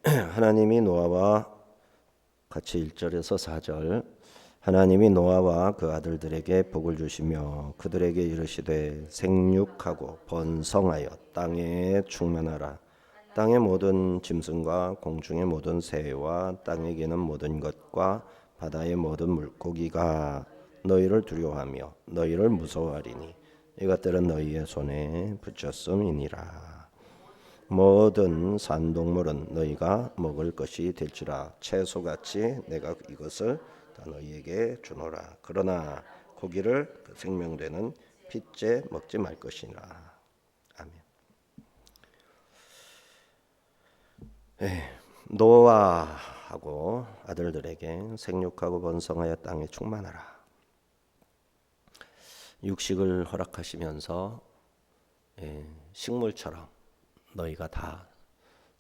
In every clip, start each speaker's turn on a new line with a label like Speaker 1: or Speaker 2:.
Speaker 1: 하나님이 노아와 같이 1절에서 4절 하나님이 노아와 그 아들들에게 복을 주시며 그들에게 이르시되 생육하고 번성하여 땅에 충만하라. 땅의 모든 짐승과 공중의 모든 새와 땅에 기는 모든 것과 바다의 모든 물고기가 너희를 두려워하며 너희를 무서워하리니 이것들은 너희의 손에 붙였음이니라. 모든 산동물은 너희가 먹을 것이 될지라. 채소같이 내가 이것을 다 너희에게 주노라. 그러나 고기를 그 생명되는 핏째 먹지 말 것이니라. 아멘. 노아하고 아들들에게 생육하고 번성하여 땅에 충만하라. 육식을 허락하시면서 식물처럼 너희가 다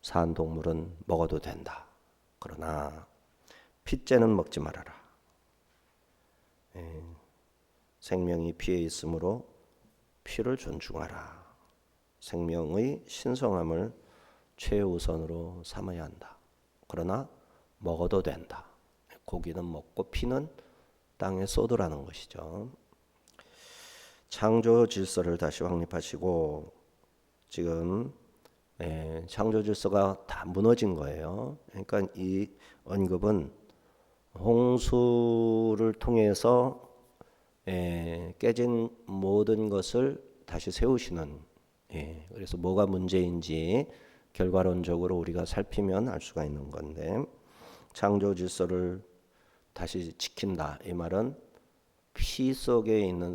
Speaker 1: 산 동물은 먹어도 된다. 그러나 핏째는 먹지 말아라. 생명이 피에 있으므로 피를 존중하라. 생명의 신성함을 최우선으로 삼아야 한다. 그러나 먹어도 된다. 고기는 먹고 피는 땅에 쏟으라는 것이죠. 창조 질서를 다시 확립하시고 지금 창조 질서가 다 무너진 거예요. 그러니까 이 언급은 홍수를 통해서 깨진 모든 것을 다시 세우시는, 그래서 뭐가 문제인지 결과론적으로 우리가 살피면 알 수가 있는 건데, 창조 질서를 다시 지킨다 이 말은 피 속에 있는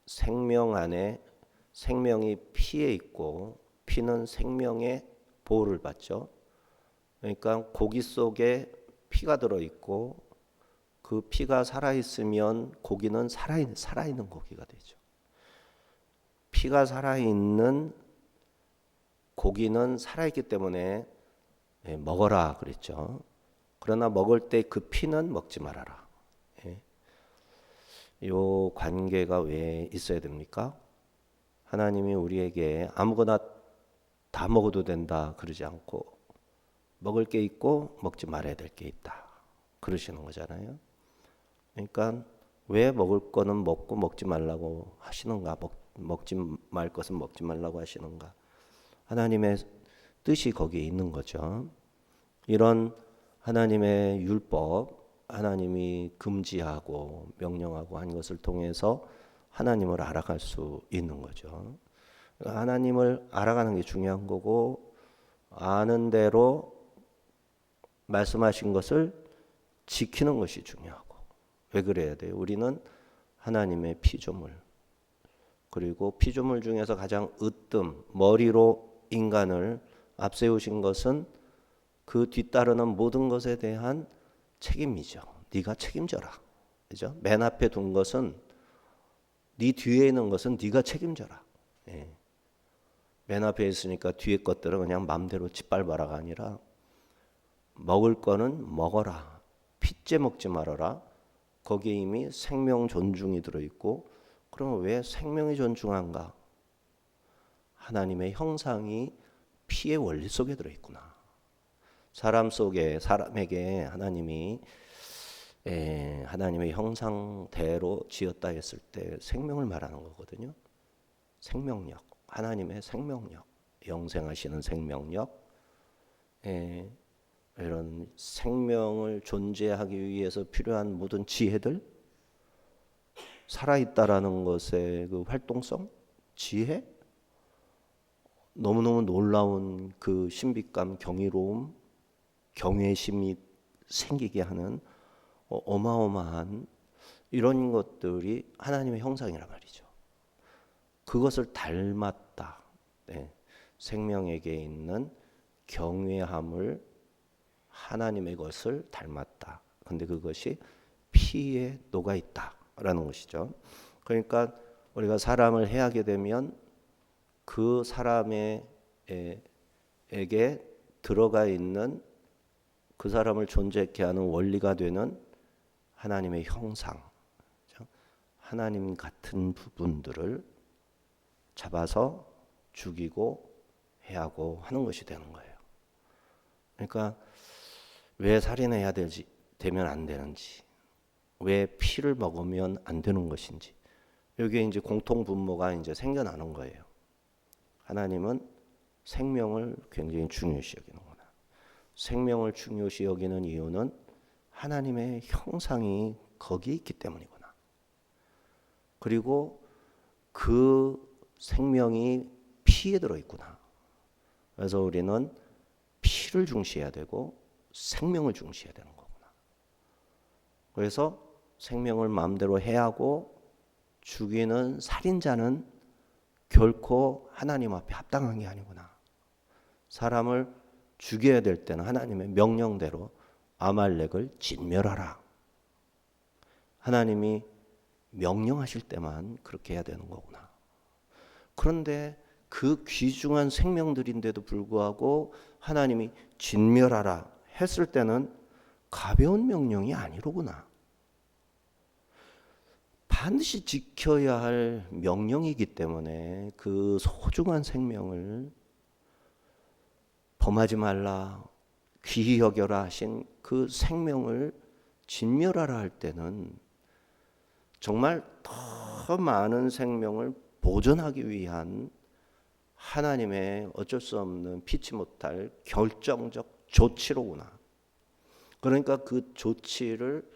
Speaker 1: 생명 안에 생명이 피에 있고 피는 생명의 보호를 받죠. 그러니까 고기 속에 피가 들어있고 그 피가 살아있으면 고기는 살아있는 고기가 되죠. 피가 살아있는 고기는 살아있기 때문에 먹어라 그랬죠. 그러나 먹을 때 그 피는 먹지 말아라. 이 관계가 왜 있어야 됩니까? 하나님이 우리에게 아무거나 다 먹어도 된다 그러지 않고 먹을 게 있고 먹지 말아야 될 게 있다 그러시는 거잖아요. 그러니까 왜 먹을 거는 먹고 먹지 말라고 하시는가, 먹지 말 것은 먹지 말라고 하시는가. 하나님의 뜻이 거기에 있는 거죠. 이런 하나님의 율법, 하나님이 금지하고 명령하고 한 것을 통해서 하나님을 알아갈 수 있는 거죠. 하나님을 알아가는 게 중요한 거고, 아는 대로 말씀하신 것을 지키는 것이 중요하고. 왜 그래야 돼요? 우리는 하나님의 피조물, 그리고 피조물 중에서 가장 으뜸 머리로 인간을 앞세우신 것은 그 뒤따르는 모든 것에 대한 책임이죠. 네가 책임져라. 그죠? 맨 앞에 둔 것은, 네 뒤에 있는 것은 네가 책임져라. 맨 앞에 있으니까 뒤에 것들은 그냥 마음대로 짓밟아라가 아니라 먹을 거는 먹어라. 핏째 먹지 말아라. 거기에 이미 생명 존중이 들어있고, 그러면 왜 생명이 존중한가? 하나님의 형상이 피의 원리 속에 들어있구나. 사람에게 하나님이 하나님의 형상대로 지었다 했을 때 생명을 말하는 거거든요. 생명력, 하나님의 생명력, 영생하시는 생명력, 이런 생명을 존재하기 위해서 필요한 모든 지혜들, 살아있다라는 것의 그 활동성, 지혜, 너무너무 놀라운 그 신비감, 경이로움, 경외심이 생기게 하는 어마어마한 이런 것들이 하나님의 형상이란 말이죠. 그것을 닮았다. 생명에게 있는 경외함을 하나님의 것을 닮았다. 근데 그것이 피에 녹아 있다라는 것이죠. 그러니까 우리가 사람을 해하게 되면 그 사람에게 들어가 있는 그 사람을 존재케 하는 원리가 되는 하나님의 형상, 하나님 같은 부분들을 잡아서 죽이고 해하고 하는 것이 되는 거예요. 그러니까 왜 살인해야 되면 안 되는지, 왜 피를 먹으면 안 되는 것인지, 여기에 이제 공통 분모가 이제 생겨나는 거예요. 하나님은 생명을 굉장히 중요시 여기는구나. 생명을 중요시 여기는 이유는 하나님의 형상이 거기에 있기 때문이구나. 그리고 그 생명이 피에 들어있구나. 그래서 우리는 피를 중시해야 되고 생명을 중시해야 되는 거구나. 그래서 생명을 마음대로 해하고 죽이는 살인자는 결코 하나님 앞에 합당한 게 아니구나. 사람을 죽여야 될 때는 하나님의 명령대로 아말렉을 진멸하라. 하나님이 명령하실 때만 그렇게 해야 되는 거구나. 그런데 그 귀중한 생명들인데도 불구하고 하나님이 진멸하라 했을 때는 가벼운 명령이 아니로구나. 반드시 지켜야 할 명령이기 때문에 그 소중한 생명을 범하지 말라, 귀히 여겨라 하신 그 생명을 진멸하라 할 때는 정말 더 많은 생명을 보존하기 위한 하나님의 어쩔 수 없는 피치 못할 결정적 조치로구나. 그러니까 그 조치를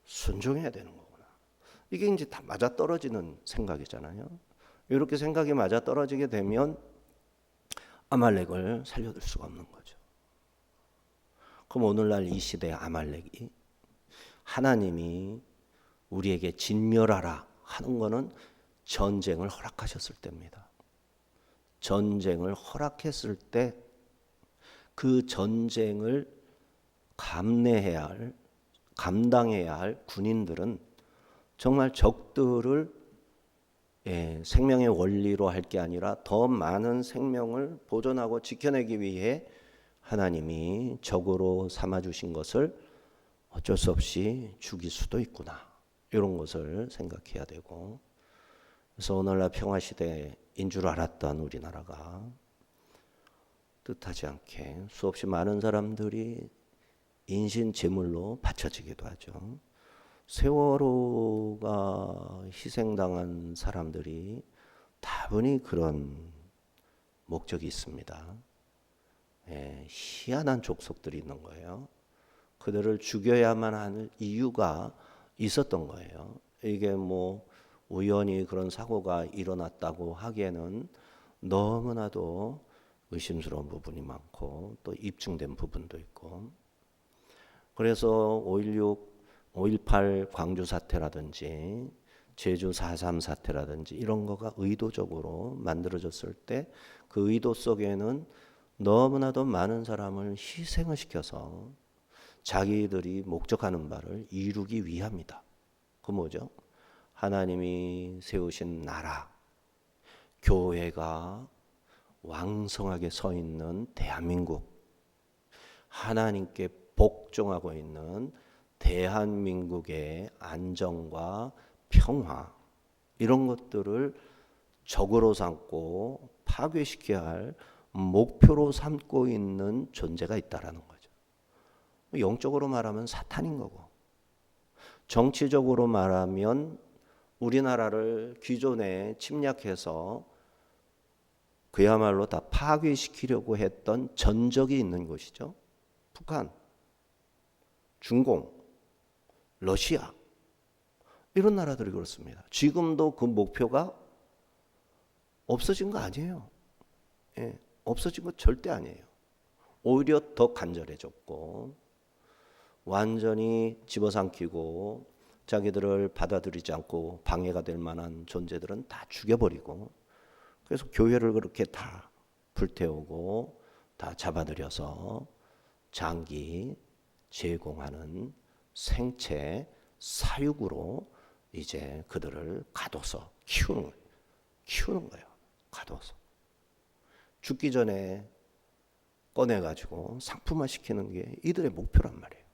Speaker 1: 순종해야 되는 거구나. 이게 이제 다 맞아떨어지는 생각이잖아요. 이렇게 생각이 맞아떨어지게 되면 아말렉을 살려둘 수가 없는 거죠. 그럼 오늘날 이 시대의 아말렉이 하나님이 우리에게 진멸하라 하는 것은 전쟁을 허락하셨을 때입니다. 전쟁을 허락했을 때 그 전쟁을 감당해야 할 군인들은 정말 적들을 생명의 원리로 할 게 아니라 더 많은 생명을 보존하고 지켜내기 위해 하나님이 적으로 삼아주신 것을 어쩔 수 없이 죽일 수도 있구나. 이런 것을 생각해야 되고, 그래서 오늘날 평화시대인 줄 알았던 우리나라가 뜻하지 않게 수없이 많은 사람들이 인신 제물로 바쳐지기도 하죠. 세월호가 희생당한 사람들이 다분히 그런 목적이 있습니다. 희한한 족속들이 있는 거예요. 그들을 죽여야만 하는 이유가 있었던 거예요. 이게 뭐 우연히 그런 사고가 일어났다고 하기에는 너무나도 의심스러운 부분이 많고 또 입증된 부분도 있고, 그래서 5.18 광주 사태라든지 제주 4.3 사태라든지 이런 거가 의도적으로 만들어졌을 때 그 의도 속에는 너무나도 많은 사람을 희생을 시켜서 자기들이 목적하는 바를 이루기 위함이다. 그 뭐죠? 하나님이 세우신 나라, 교회가 왕성하게 서 있는 대한민국, 하나님께 복종하고 있는 대한민국의 안정과 평화, 이런 것들을 적으로 삼고 파괴시켜야 할 목표로 삼고 있는 존재가 있다라는 거죠. 영적으로 말하면 사탄인 거고, 정치적으로 말하면 우리나라를 기존에 침략해서 그야말로 다 파괴시키려고 했던 전적이 있는 곳이죠. 북한, 중공, 러시아, 이런 나라들이 그렇습니다. 지금도 그 목표가 없어진 거 아니에요. 없어진 거 절대 아니에요. 오히려 더 간절해졌고 완전히 집어삼키고 자기들을 받아들이지 않고 방해가 될 만한 존재들은 다 죽여버리고, 그래서 교회를 그렇게 다 불태우고 다 잡아들여서 장기 제공하는 생체 사육으로 이제 그들을 가둬서 키우는 거예요. 가둬서 죽기 전에 꺼내가지고 상품화 시키는 게 이들의 목표란 말이에요.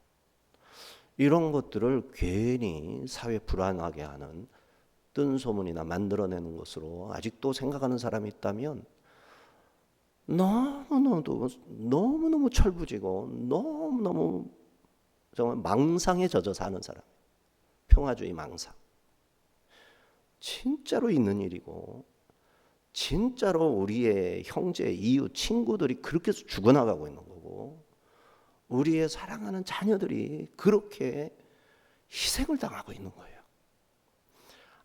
Speaker 1: 이런 것들을 괜히 사회 불안하게 하는 뜬 소문이나 만들어내는 것으로 아직도 생각하는 사람이 있다면 너무너무 철부지고 너무너무 정말 망상에 젖어 사는 사람. 평화주의 망상. 진짜로 있는 일이고 진짜로 우리의 형제, 이웃, 친구들이 그렇게 해서 죽어나가고 있는 거고 우리의 사랑하는 자녀들이 그렇게 희생을 당하고 있는 거예요.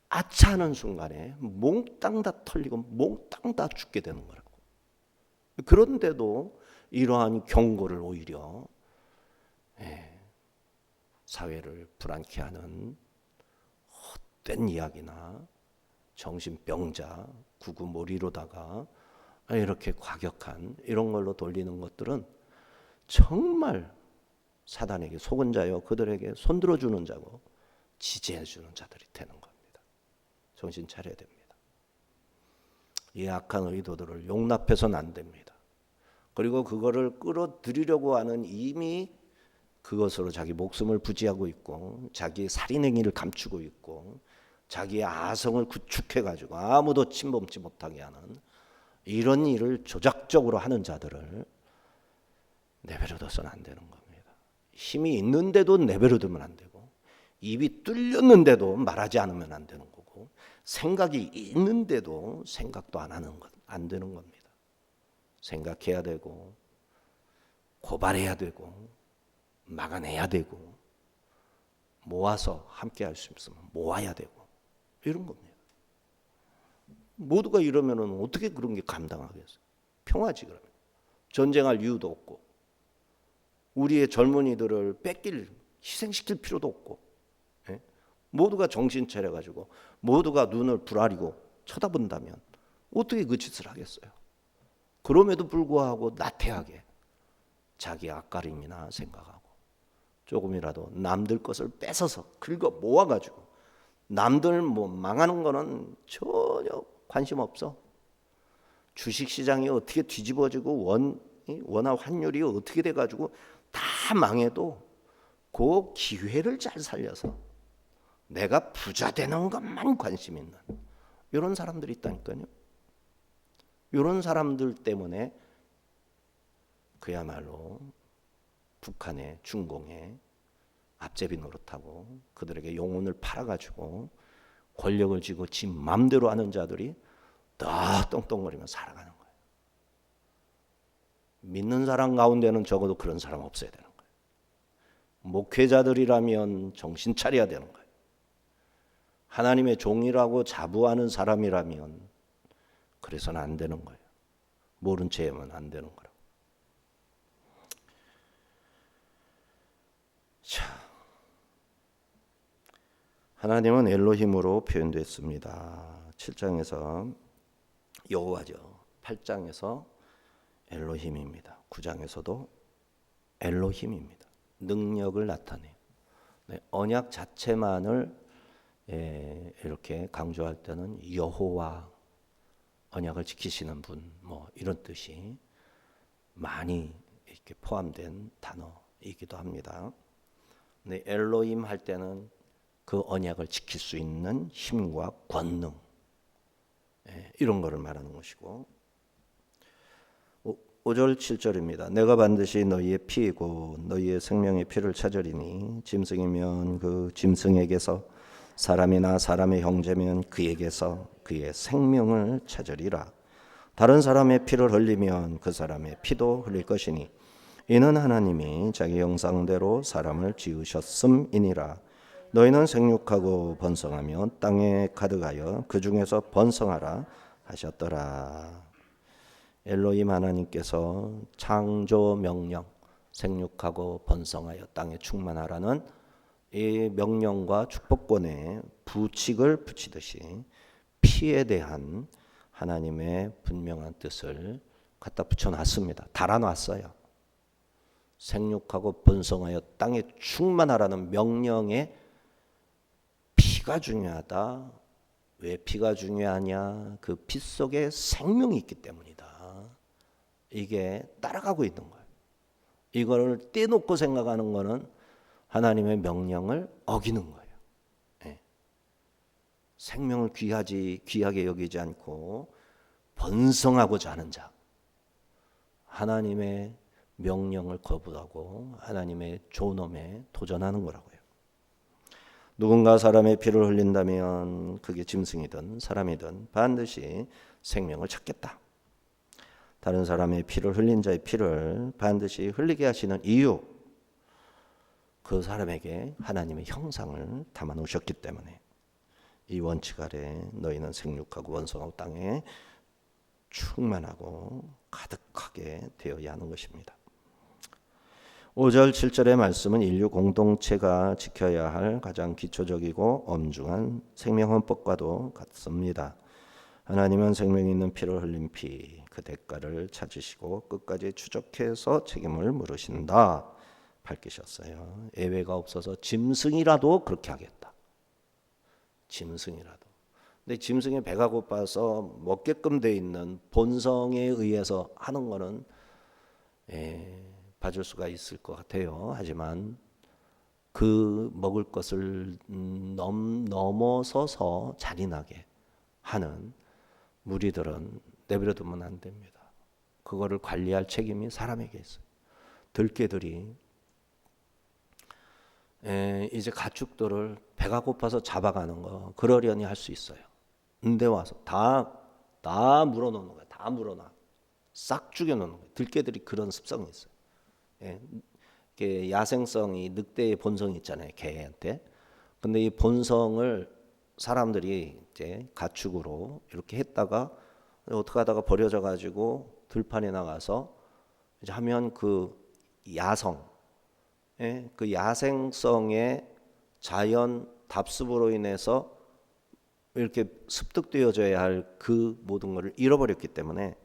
Speaker 1: 아차하는 순간에 몽땅 다 털리고 몽땅 다 죽게 되는 거라고. 그런데도 이러한 경고를 오히려 사회를 불안케 하는 헛된 이야기나 정신병자, 구구몰이로다가 이렇게 과격한 이런 걸로 돌리는 것들은 정말 사단에게 속은 자요 그들에게 손들어주는 자고 지지해주는 자들이 되는 겁니다. 정신 차려야 됩니다. 이 악한 의도들을 용납해서는 안 됩니다. 그리고 그거를 끌어들이려고 하는 이미 그것으로 자기 목숨을 부지하고 있고 자기의 살인행위를 감추고 있고 자기의 아성을 구축해가지고 아무도 침범치 못하게 하는 이런 일을 조작적으로 하는 자들을 내버려둬서는 안 되는 겁니다. 힘이 있는데도 내버려두면 안 되고 입이 뚫렸는데도 말하지 않으면 안 되는 거고 생각이 있는데도 생각도 안 하는 것 안 되는 겁니다. 생각해야 되고 고발해야 되고 막아내야 되고 모아서 함께 할 수 있으면 모아야 되고 이런 겁니다. 모두가 이러면은 어떻게 그런 게 감당하겠어요? 평화지 그러면. 전쟁할 이유도 없고 우리의 젊은이들을 희생시킬 필요도 없고 모두가 정신 차려가지고 모두가 눈을 부라리고 쳐다본다면 어떻게 그 짓을 하겠어요? 그럼에도 불구하고 나태하게 자기 앞가림이나 생각하고 조금이라도 남들 것을 뺏어서 긁어 모아가지고 남들 망하는 거는 전혀 관심 없어. 주식시장이 어떻게 뒤집어지고 원화 환율이 어떻게 돼가지고 다 망해도 그 기회를 잘 살려서 내가 부자 되는 것만 관심 있는 이런 사람들이 있다니까요. 이런 사람들 때문에 그야말로 북한의 중공에 앞제비 노릇하고 그들에게 영혼을 팔아가지고 권력을 쥐고 지 맘대로 하는 자들이 더 똥똥거리며 살아가는 거예요. 믿는 사람 가운데는 적어도 그런 사람 없어야 되는 거예요. 목회자들이라면 정신 차려야 되는 거예요. 하나님의 종이라고 자부하는 사람이라면 그래서는 안 되는 거예요. 모른 채 하면 안 되는 거라고. 자, 하나님은 엘로힘으로 표현됐습니다. 7장에서 여호와죠. 8장에서 엘로힘입니다. 9장에서도 엘로힘입니다. 능력을 나타내요. 언약 자체만을 이렇게 강조할 때는 여호와 언약을 지키시는 분 이런 뜻이 많이 이렇게 포함된 단어이기도 합니다. 근데 엘로힘 할 때는 그 언약을 지킬 수 있는 힘과 권능 이런 거를 말하는 것이고 5절 7절입니다. 내가 반드시 너희의 피이고 너희의 생명의 피를 찾으리니 짐승이면 그 짐승에게서 사람이나 사람의 형제면 그에게서 그의 생명을 찾으리라. 다른 사람의 피를 흘리면 그 사람의 피도 흘릴 것이니 이는 하나님이 자기 형상대로 사람을 지으셨음이니라. 너희는 생육하고 번성하며 땅에 가득하여 그 중에서 번성하라 하셨더라. 엘로힘 하나님께서 창조 명령 생육하고 번성하여 땅에 충만하라는 이 명령과 축복권에 부칙을 붙이듯이 피에 대한 하나님의 분명한 뜻을 갖다 붙여놨습니다. 달아놨어요. 생육하고 번성하여 땅에 충만하라는 명령에 피가 중요하다. 왜 피가 중요하냐? 그 피 속에 생명이 있기 때문이다. 이게 따라가고 있는 거예요. 이거를 떼놓고 생각하는 거는 하나님의 명령을 어기는 거예요. 생명을 귀하게 여기지 않고 번성하고자 하는 자, 하나님의 명령을 거부하고 하나님의 존엄에 도전하는 거라고요. 누군가 사람의 피를 흘린다면 그게 짐승이든 사람이든 반드시 생명을 찾겠다. 다른 사람의 피를 흘린 자의 피를 반드시 흘리게 하시는 이유, 그 사람에게 하나님의 형상을 담아 놓으셨기 때문에 이 원칙 아래 너희는 생육하고 번성하고 땅에 충만하고 가득하게 되어야 하는 것입니다. 5절 7절의 말씀은 인류 공동체가 지켜야 할 가장 기초적이고 엄중한 생명헌법과도 같습니다. 하나님은 생명이 있는 피를 흘린 피, 그 대가를 찾으시고 끝까지 추적해서 책임을 물으신다 밝히셨어요. 예외가 없어서 짐승이라도 그렇게 하겠다. 짐승이라도. 근데 짐승의 배가 고파서 먹게끔 돼 있는 본성에 의해서 하는 거는 봐줄 수가 있을 것 같아요. 하지만 그 먹을 것을 넘어서서 잔인하게 하는 무리들은 내버려두면 안 됩니다. 그거를 관리할 책임이 사람에게 있어요. 들개들이 이제 가축들을 배가 고파서 잡아가는 거 그러려니 할 수 있어요. 근데 와서 다 물어놓는 거예요. 다 물어놔. 싹 죽여놓는 거예요. 들개들이 그런 습성이 있어요. 야생성이 늑대의 본성이 있잖아요. 개한테. 근데 이 본성을 사람들이 이제 가축으로 이렇게 했다가 어떻게 하다가 버려져 가지고 들판에 나가서 이제 하면 그 그 야생성의 자연 답습으로 인해서 이렇게 습득되어져야 할 그 모든 것을 잃어버렸기 때문에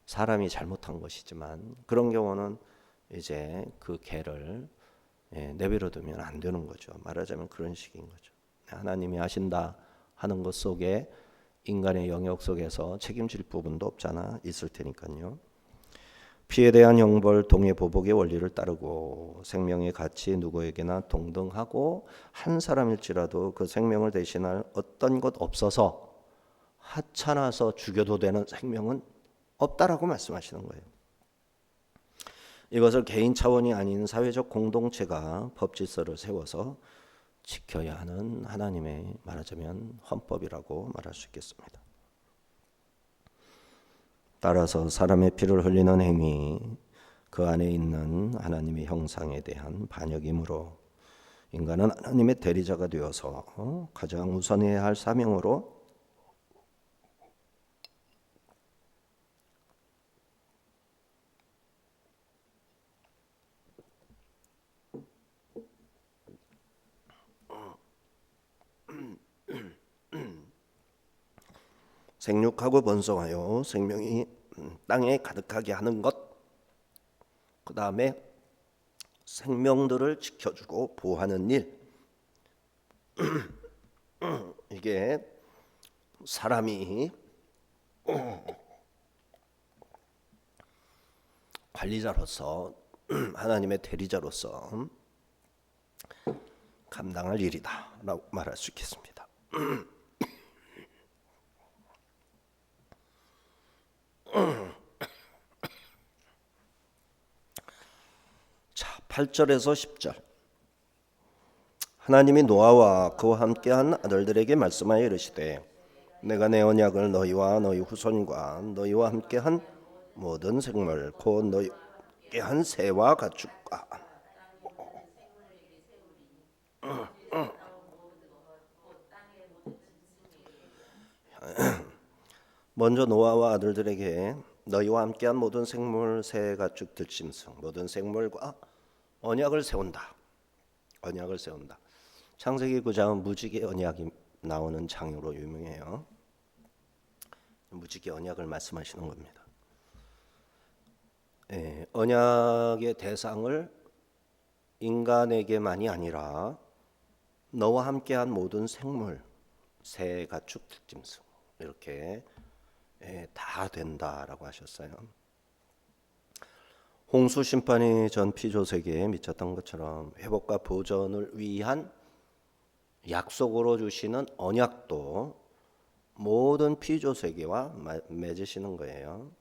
Speaker 1: 사람이 잘못한 것이지만 그런 경우는 이제 그 개를 내버려두면 안 되는 거죠. 말하자면 그런 식인 거죠. 하나님이 하신다 하는 것 속에 인간의 영역 속에서 책임질 부분도 없잖아 있을 테니까요. 피에 대한 형벌 동해 보복의 원리를 따르고 생명의 가치 누구에게나 동등하고 한 사람일지라도 그 생명을 대신할 어떤 것 없어서 하찮아서 죽여도 되는 생명은 없다라고 말씀하시는 거예요. 이것을 개인 차원이 아닌 사회적 공동체가 법 질서를 세워서 지켜야 하는 하나님의 말하자면 헌법이라고 말할 수 있겠습니다. 따라서 사람의 피를 흘리는 행위, 그 안에 있는 하나님의 형상에 대한 반역이므로 인간은 하나님의 대리자가 되어서 가장 우선해야 할 사명으로 생육하고 번성하여 생명이 땅에 가득하게 하는 것, 그 다음에 생명들을 지켜주고 보호하는 일, 이게 사람이 관리자로서 하나님의 대리자로서 감당할 일이다 라고 말할 수 있겠습니다. 자, 8절에서 10절. 하나님이 노아와 그와 함께한 아들들에게 말씀하여 이르시되 내가 내 언약을 너희와 너희 후손과 너희와 함께한 모든 생물 곧 너희에게 한 새와 가축과 먼저 노아와 아들들에게 너희와 함께한 모든 생물 새 가축 들짐승 모든 생물과 언약을 세운다. 언약을 세운다. 창세기 9장은 무지개 언약이 나오는 장으로 유명해요. 무지개 언약을 말씀하시는 겁니다. 언약의 대상을 인간에게만이 아니라 너와 함께한 모든 생물, 새, 가축, 들짐승 이렇게 다 된다라고 하셨어요. 홍수 심판이 전 피조세계에 미쳤던 것처럼 회복과 보전을 위한 약속으로 주시는 언약도 모든 피조세계와 맺으시는 거예요.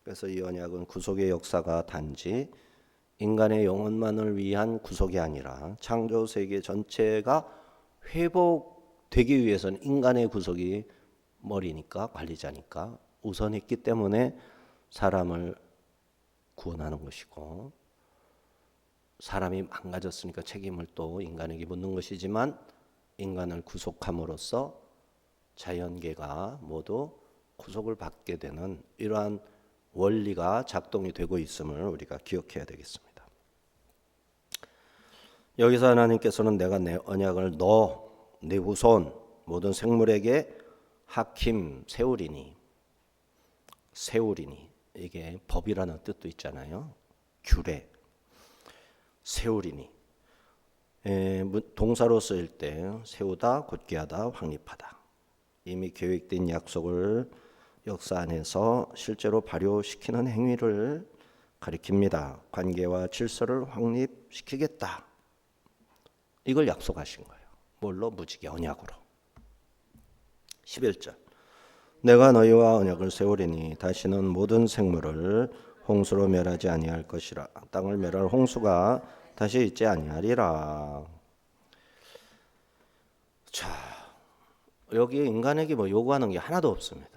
Speaker 1: 그래서 이 언약은 구속의 역사가 단지 인간의 영혼만을 위한 구속이 아니라 창조 세계 전체가 회복되기 위해서는 인간의 구속이 머리니까, 관리자니까 우선했기 때문에 사람을 구원하는 것이고, 사람이 망가졌으니까 책임을 또 인간에게 묻는 것이지만, 인간을 구속함으로써 자연계가 모두 구속을 받게 되는 이러한 원리가 작동이 되고 있음을 우리가 기억해야 되겠습니다. 여기서 하나님께서는 내가 내 언약을 내 후손 모든 생물에게 하킴 세우리니, 이게 법이라는 뜻도 있잖아요. 규례, 세우리니. 동사로 쓰일 때 세우다, 굳게 하다, 확립하다. 이미 계획된 약속을 역사 안에서 실제로 발효시키는 행위를 가리킵니다. 관계와 질서를 확립시키겠다. 이걸 약속하신 거예요. 뭘로? 무지개 언약으로. 11절. 내가 너희와 언약을 세우리니 다시는 모든 생물을 홍수로 멸하지 아니할 것이라. 땅을 멸할 홍수가 다시 있지 아니하리라. 자, 여기 인간에게 뭐 요구하는 게 하나도 없습니다.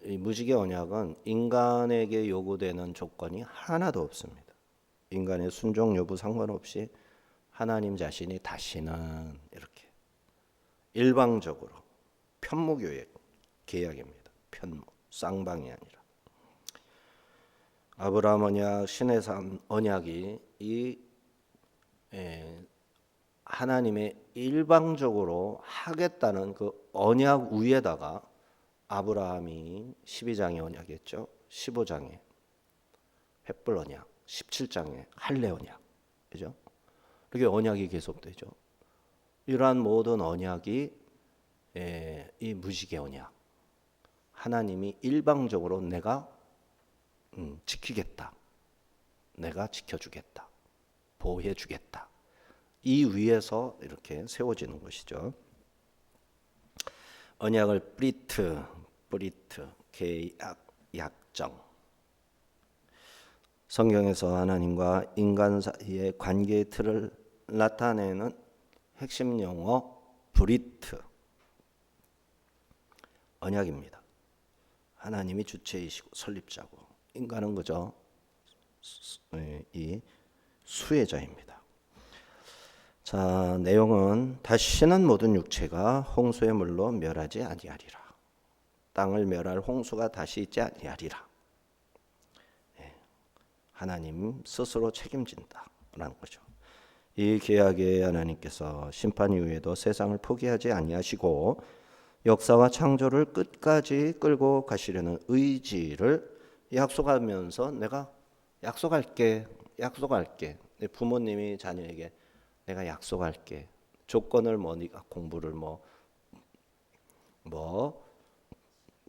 Speaker 1: 이 무지개 언약은 인간에게 요구되는 조건이 하나도 없습니다. 인간의 순종 여부 상관없이 하나님 자신이 다시는 이렇게 일방적으로 편무교의 계약입니다. 편무, 쌍방이 아니라. 아브라함 언약, 신의 삶 언약이 이 하나님의 일방적으로 하겠다는 그 언약 위에다가 아브라함이 12장의 언약이었죠. 15장에 횃불 언약, 17장에 할례 언약. 그죠? 이렇게 언약이 계속되죠. 이러한 모든 언약이 이 무지개 언약. 하나님이 일방적으로 내가 지키겠다. 내가 지켜주겠다. 보호해주겠다. 이 위에서 이렇게 세워지는 것이죠. 언약을 브리트, 계약, 약정. 성경에서 하나님과 인간 사이의 관계의 틀을 나타내는 핵심 용어 브리트, 언약입니다. 하나님이 주체이시고 설립자고, 인간은 그저 이 수혜자입니다. 자, 내용은 다시는 모든 육체가 홍수의 물로 멸하지 아니하리라. 땅을 멸할 홍수가 다시 있지 아니하리라. 하나님 스스로 책임진다라는 거죠. 이 계약에 하나님께서 심판 이후에도 세상을 포기하지 아니하시고 역사와 창조를 끝까지 끌고 가시려는 의지를 약속하면서 내가 약속할게. 내 부모님이 자녀에게 내가 약속할게. 조건을 네가 공부를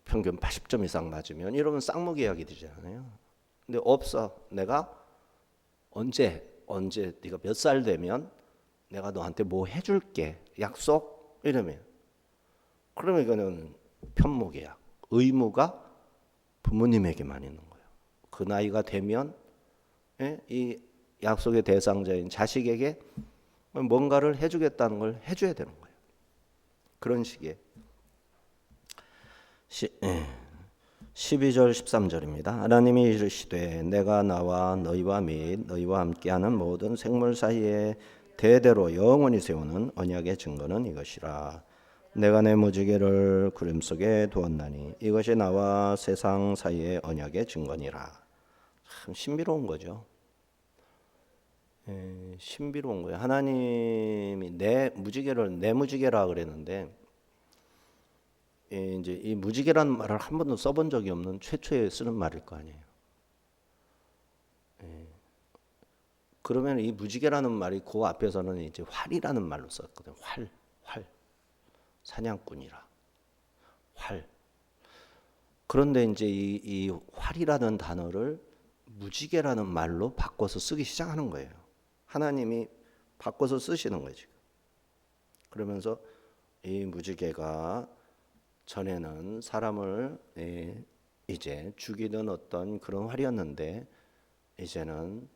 Speaker 1: 평균 80점 이상 맞으면 이러면 쌍무 계약이 되잖아요. 근데 없어. 내가 언제 네가 몇 살 되면 내가 너한테 뭐 해줄게. 약속 이러면 그러면 이거는 편무 계약. 의무가 부모님에게만 있는 거예요. 그 나이가 되면 이 약속의 대상자인 자식에게 뭔가를 해주겠다는 걸 해줘야 되는 거예요. 그런 식의 12절 13절입니다. 하나님이 이르시되 내가 나와 너희와 및 너희와 함께하는 모든 생물 사이에 대대로 영원히 세우는 언약의 증거는 이것이라. 내가 내 무지개를 구름 속에 두었나니 이것이 나와 세상 사이의 언약의 증거니라. 참 신비로운 거죠. 신비로운 거예요. 하나님이 내 무지개라 그랬는데 이제 이 무지개라는 말을 한 번도 써본 적이 없는 최초에 쓰는 말일 거 아니에요. 그러면 이 무지개라는 말이 그 앞에서는 이제 활이라는 말로 썼거든요. 활. 사냥꾼이라. 활. 그런데 이제 이 활이라는 단어를 무지개라는 말로 바꿔서 쓰기 시작하는 거예요. 하나님이 바꿔서 쓰시는 거예요, 지금. 그러면서 이 무지개가 전에는 사람을 이제 죽이는 어떤 그런 활이었는데 이제는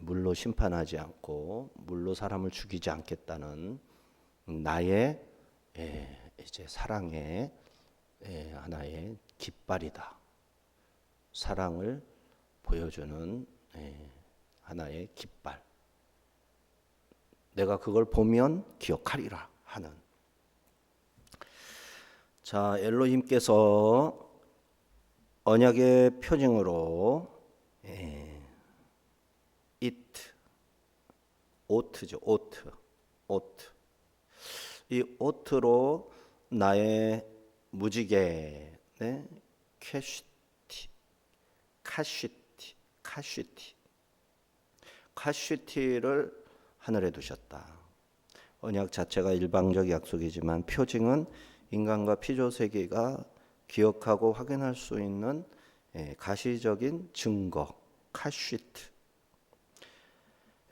Speaker 1: 물로 심판하지 않고 물로 사람을 죽이지 않겠다는 나의 이제 사랑의 하나의 깃발이다. 사랑을 보여주는 하나의 깃발. 내가 그걸 보면 기억하리라 하는. 자, 엘로힘께서 언약의 표징으로 it, 오트죠, 오트. 이 오트로 나의 무지개, 카쉬티를 하늘에 두셨다. 언약 자체가 일방적 약속이지만 표징은 인간과 피조세계가 기억하고 확인할 수 있는 가시적인 증거, 카쉬트.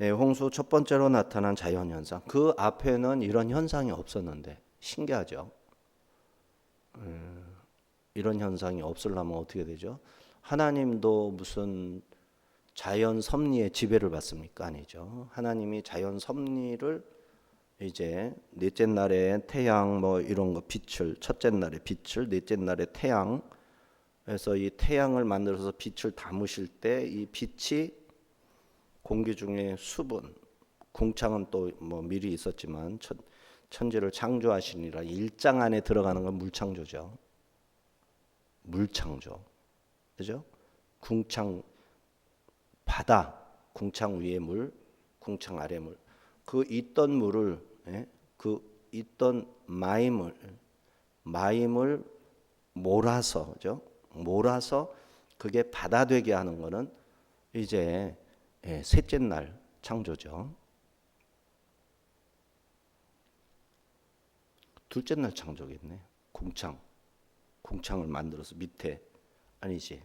Speaker 1: 홍수 첫 번째로 나타난 자연현상. 그 앞에는 이런 현상이 없었는데 신기하죠. 이런 현상이 없으려면 어떻게 되죠? 하나님도 무슨 자연 섭리의 지배를 받습니까? 아니죠. 하나님이 자연 섭리를 이제 넷째 날에 태양 뭐 이런 거 빛을, 첫째 날에 빛을, 넷째 날에 태양, 그래서 이 태양을 만들어서 빛을 담으실 때 이 빛이 공기 중에 수분, 궁창은 또 뭐 미리 있었지만 천지를 창조하시니라 일장 안에 들어가는 건 물창조죠. 물창조, 그죠? 궁창 바다, 궁창 위에 물, 궁창 아래 물. 그 있던 물을, 그 있던 마임을 몰아서, 그죠? 몰아서 그게 바다 되게 하는 거는 이제 셋째 날 창조죠. 둘째 날 창조겠네. 궁창을 만들어서 밑에 아니지.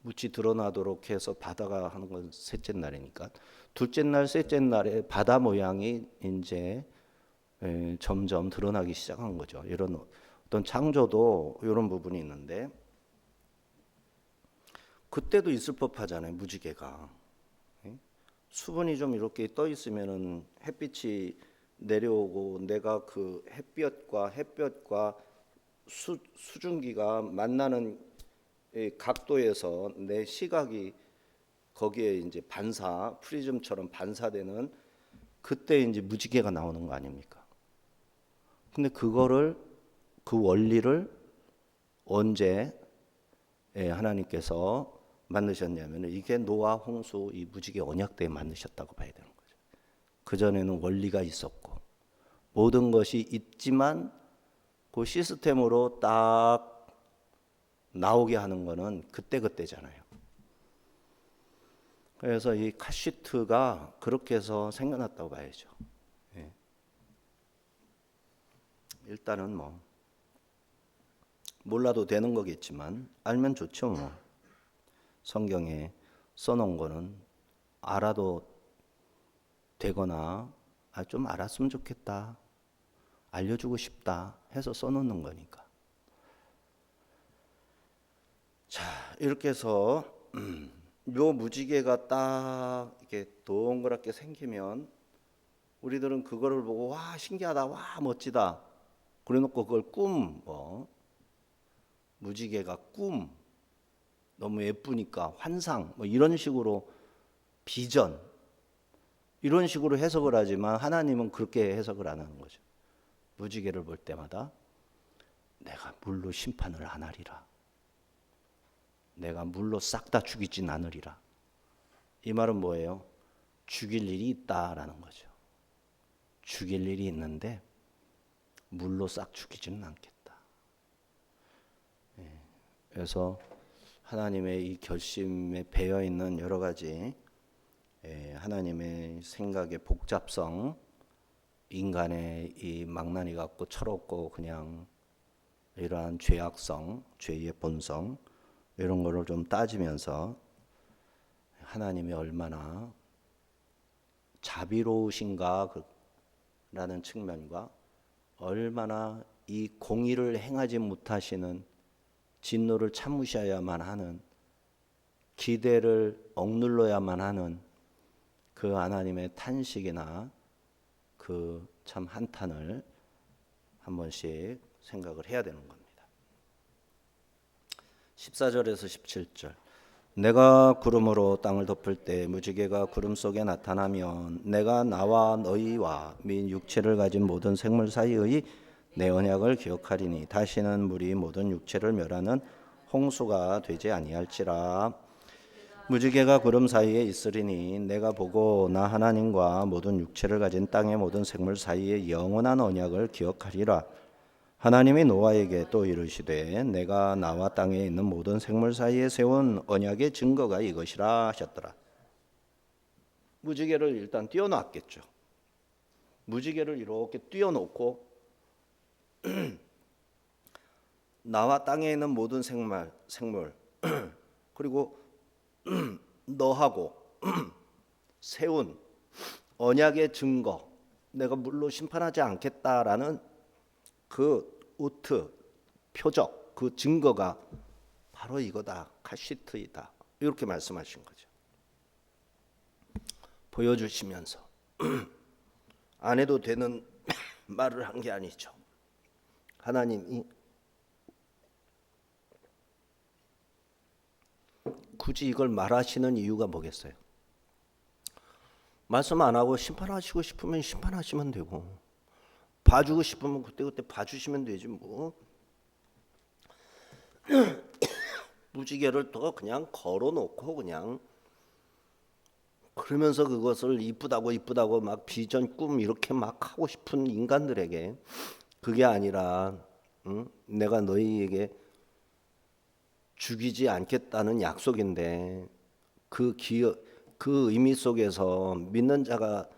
Speaker 1: 묻이 드러나도록 해서 바다가 하는 건 셋째 날이니까 둘째 날, 셋째 날에 바다 모양이 이제 점점 드러나기 시작한 거죠. 이런 어떤 창조도 이런 부분이 있는데 그때도 있을 법하잖아요. 무지개가 수분이 좀 이렇게 떠 있으면은 햇빛이 내려오고 내가 그 햇볕과 수증기가 만나는 각도에서 내 시각이 거기에 이제 프리즘처럼 반사되는 그때 이제 무지개가 나오는 거 아닙니까? 근데 그 원리를 언제 하나님께서 만드셨냐면 이게 노아 홍수 이 무지개 언약 때 만드셨다고 봐야 되는 거죠. 그 전에는 원리가 있었고 모든 것이 있지만 그 시스템으로 딱 나오게 하는 거는 그때잖아요. 그래서 이 카시트가 그렇게 해서 생겨났다고 봐야죠. 일단은 뭐 몰라도 되는 거겠지만 알면 좋죠. 뭐 성경에 써놓은 거는 알아도 되거나 좀 알았으면 좋겠다, 알려주고 싶다 해서 써놓는 거니까. 자, 이렇게 해서 요 무지개가 딱 이렇게 동그랗게 생기면 우리들은 그거를 보고 와 신기하다, 와 멋지다 그래놓고 그걸 무지개가 너무 예쁘니까 환상 뭐 이런 식으로 비전 이런 식으로 해석을 하지만 하나님은 그렇게 해석을 안 하는 거죠. 무지개를 볼 때마다 내가 물로 심판을 안 하리라. 내가 물로 싹 다 죽이진 않으리라. 이 말은 뭐예요? 죽일 일이 있다라는 거죠. 죽일 일이 있는데 물로 싹 죽이지는 않겠다. 그래서 하나님의 이 결심에 배어 있는 여러 가지 하나님의 생각의 복잡성, 인간의 이 망나니 같고 철없고 그냥 이러한 죄악성, 죄의 본성 이런 거를 좀 따지면서 하나님이 얼마나 자비로우신가 라는 측면과 얼마나 이 공의를 행하지 못하시는 진노를 참으셔야만 하는, 기대를 억눌러야만 하는 그 하나님의 탄식이나 그 참 한탄을 한 번씩 생각을 해야 되는 겁니다. 14절에서 17절. 내가 구름으로 땅을 덮을 때 무지개가 구름 속에 나타나면 내가 나와 너희와 및 육체를 가진 모든 생물 사이의 내 언약을 기억하리니 다시는 물이 모든 육체를 멸하는 홍수가 되지 아니할지라. 무지개가 구름 사이에 있으리니 내가 보고 나 하나님과 모든 육체를 가진 땅의 모든 생물 사이에 영원한 언약을 기억하리라. 하나님이 노아에게 또 이르시되 내가 나와 땅에 있는 모든 생물 사이에 세운 언약의 증거가 이것이라 하셨더라. 무지개를 일단 띄워놨겠죠. 무지개를 이렇게 띄워놓고 나와 땅에 있는 모든 생물 그리고 너하고 세운 언약의 증거, 내가 물로 심판하지 않겠다라는 그 우트, 표적, 그 증거가 바로 이거다. 카시트이다. 이렇게 말씀하신 거죠. 보여주시면서 안 해도 되는 말을 한 게 아니죠. 하나님이 굳이 이걸 말하시는 이유가 뭐겠어요? 말씀 안 하고 심판하시고 싶으면 심판하시면 되고, 봐주고 싶으면 그때 봐주시면 되지 뭐. 무지개를 또 그냥 걸어놓고 그냥 그러면서 그것을 이쁘다고 막 비전 꿈 이렇게 막 하고 싶은 인간들에게 그게 아니라 내가 너희에게 죽이지 않겠다는 약속인데 그 의미 속에서 믿는 자가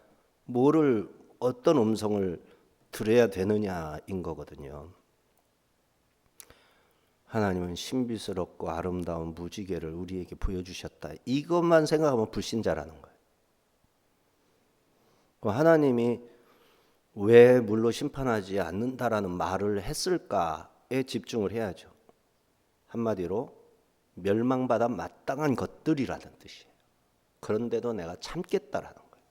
Speaker 1: 어떤 음성을 들어야 되느냐인 거거든요. 하나님은 신비스럽고 아름다운 무지개를 우리에게 보여주셨다. 이것만 생각하면 불신자라는 거예요. 하나님이 왜 물로 심판하지 않는다라는 말을 했을까에 집중을 해야죠. 한마디로 멸망받아 마땅한 것들이라는 뜻이에요. 그런데도 내가 참겠다라는 거예요.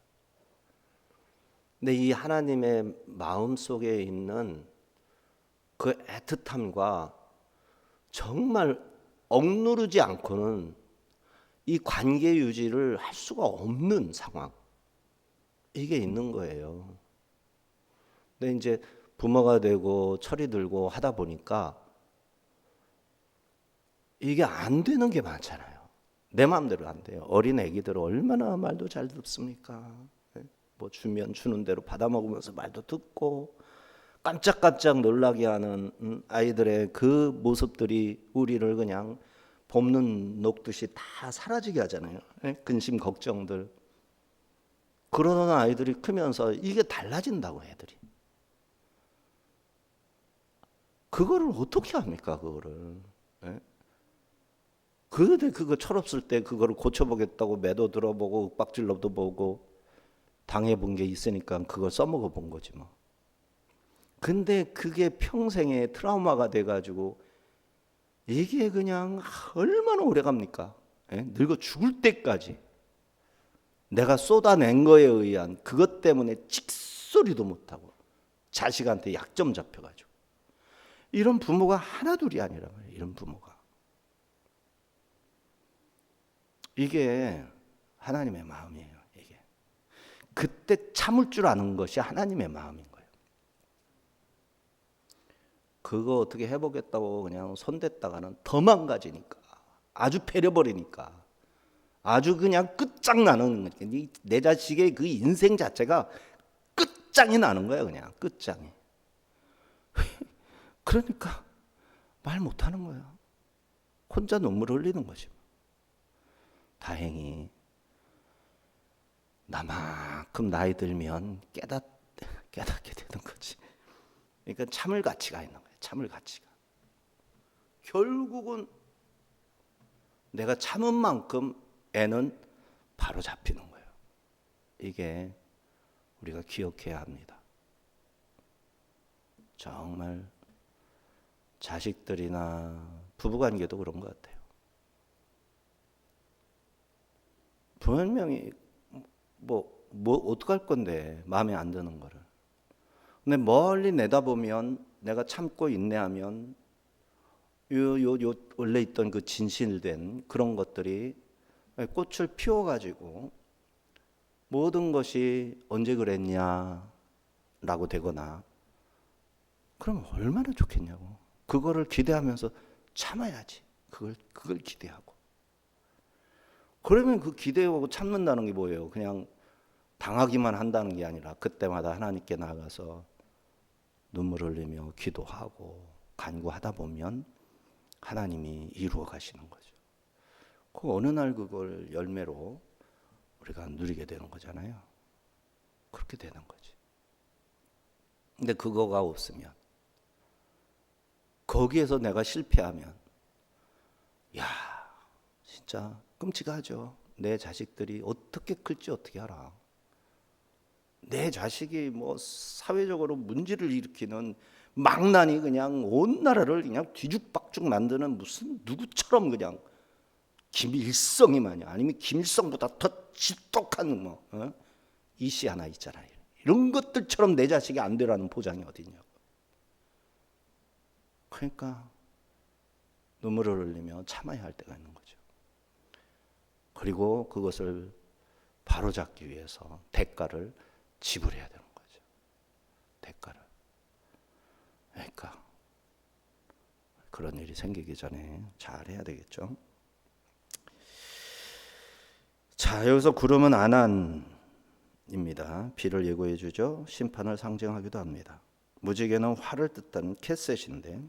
Speaker 1: 근데 이 하나님의 마음 속에 있는 그 애틋함과 정말 억누르지 않고는 이 관계 유지를 할 수가 없는 상황, 이게 있는 거예요. 근데 이제 부모가 되고 철이 들고 하다 보니까 이게 안 되는 게 많잖아요. 내 마음대로 안 돼요. 어린 애기들 얼마나 말도 잘 듣습니까? 뭐 주면 주는 대로 받아 먹으면서 말도 듣고 깜짝깜짝 놀라게 하는 아이들의 그 모습들이 우리를 그냥 봄눈 녹듯이 다 사라지게 하잖아요. 근심 걱정들. 그러는 아이들이 크면서 이게 달라진다고 애들이. 그거를 어떻게 합니까? 그거를. 그거 철없을 때 그거를 고쳐보겠다고 매도 들어보고 윽박질러도 보고 당해본 게 있으니까 그걸 써먹어 본 거지 뭐. 근데 그게 평생의 트라우마가 돼가지고 이게 그냥 얼마나 오래 갑니까? 늙어 죽을 때까지 내가 쏟아낸 거에 의한 그것 때문에 찍소리도 못하고 자식한테 약점 잡혀가지고 이런 부모가 하나둘이 아니라 말이에요. 이런 부모가. 이게 하나님의 마음이에요. 이게 그때 참을 줄 아는 것이 하나님의 마음인 거예요. 그거 어떻게 해보겠다고 그냥 손댔다가는 더 망가지니까, 아주 패려버리니까, 아주 그냥 끝장나는, 내 자식의 그 인생 자체가 끝장이 나는 거야. 그냥 끝장이. 그러니까 말 못하는 거야. 혼자 눈물 흘리는 거지. 다행히 나만큼 나이 들면 깨닫게 되는 거지. 그러니까 참을 가치가 있는 거예요. 참을 가치가. 결국은 내가 참은 만큼 애는 바로 잡히는 거예요. 이게 우리가 기억해야 합니다. 정말 자식들이나 부부관계도 그런 것 같아요. 분명히 뭐 어떡할 건데 마음에 안 드는 거를. 근데 멀리 내다보면 내가 참고 인내하면 요 원래 있던 그 진실된 그런 것들이 꽃을 피워가지고 모든 것이 언제 그랬냐라고 되거나 그럼 얼마나 좋겠냐고. 그거를 기대하면서 참아야지. 그걸 기대하고. 그러면 그 기대하고 참는다는 게 뭐예요? 그냥 당하기만 한다는 게 아니라 그때마다 하나님께 나아가서 눈물 흘리며 기도하고 간구하다 보면 하나님이 이루어 가시는 거죠. 그 어느 날 그걸 열매로 우리가 누리게 되는 거잖아요. 그렇게 되는 거지. 근데 그거가 없으면, 거기에서 내가 실패하면, 야, 진짜 끔찍하죠. 내 자식들이 어떻게 클지 어떻게 알아. 내 자식이 뭐 사회적으로 문제를 일으키는 망나니 그냥 온 나라를 그냥 뒤죽박죽 만드는 무슨 누구처럼 그냥 김일성이 마냥 아니면 김일성보다 더 지독한 이씨 하나 있잖아요. 이런 것들처럼 내 자식이 안 되라는 보장이 어디냐고. 그러니까 눈물을 흘리며 참아야 할 때가 있는 거죠. 그리고 그것을 바로잡기 위해서 대가를 지불해야 되는 거죠. 대가를. 그러니까 그런 일이 생기기 전에 잘 해야 되겠죠. 자, 여기서 구름은 아난입니다. 비를 예고해 주죠. 심판을 상징하기도 합니다. 무지개는 활을 뜻하는 캐셋인데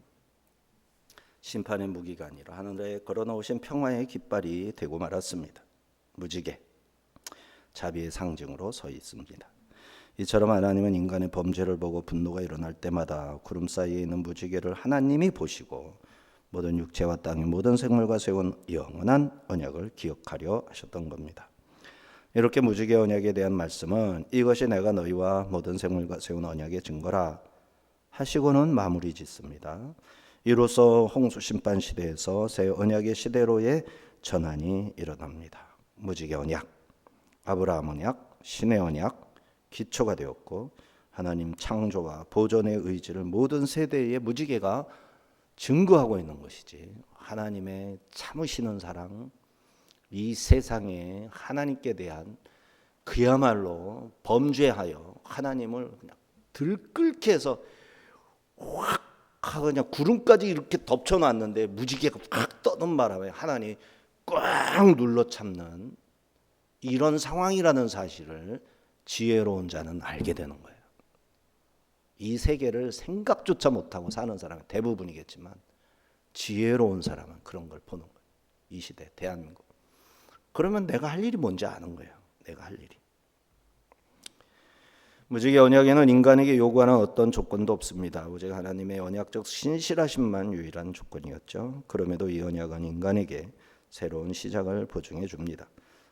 Speaker 1: 심판의 무기가 아니라 하늘에 걸어놓으신 평화의 깃발이 되고 말았습니다. 무지개, 자비의 상징으로 서 있습니다. 이처럼 하나님은 인간의 범죄를 보고 분노가 일어날 때마다 구름 사이에 있는 무지개를 하나님이 보시고 모든 육체와 땅의 모든 생물과 세운 영원한 언약을 기억하려 하셨던 겁니다. 이렇게 무지개 언약에 대한 말씀은 이것이 내가 너희와 모든 생물과 세운 언약의 증거라 하시고는 마무리 짓습니다. 이로써 홍수 심판 시대에서 새 언약의 시대로의 전환이 일어납니다. 무지개 언약, 아브라함 언약, 신의 언약, 기초가 되었고 하나님 창조와 보존의 의지를 모든 세대의 무지개가 증거하고 있는 것이지. 하나님의 참으시는 사랑, 이 세상에 하나님께 대한 그야말로 범죄하여 하나님을 그냥 들끓게 해서 확 그냥 구름까지 이렇게 덮쳐놨는데 무지개가 확 떠는 바람에 하나님이 꽉 눌러 참는 이런 상황이라는 사실을 지혜로운 자는 알게 되는 거예요. 이 세계를 생각조차 못하고 사는 사람이 대부분이겠지만 지혜로운 사람은 그런 걸 보는 거예요. 이 시대 대한민국. 그러면 내가 할 일이 뭔지 아는 거예요. 내가 할 일이. 무지개 언약에는 인간에게 요구하는 어떤 조건도 없습니다. 오직 하나님의 언약적 신실하심만 유일한 조건이었죠. 그럼에도 이 언약은 인간에게 새로운 시작을 보증해 줍니다.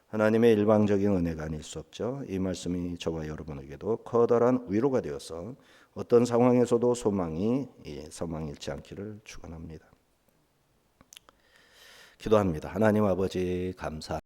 Speaker 1: 하나님의 일방적인 은혜가 아닐 수 없죠. 이 말씀이 저와 여러분에게도 커다란 위로가 되어서 어떤 상황에서도 소망이 잃지 않기를 축원합니다. 기도합니다. 하나님 아버지 감사.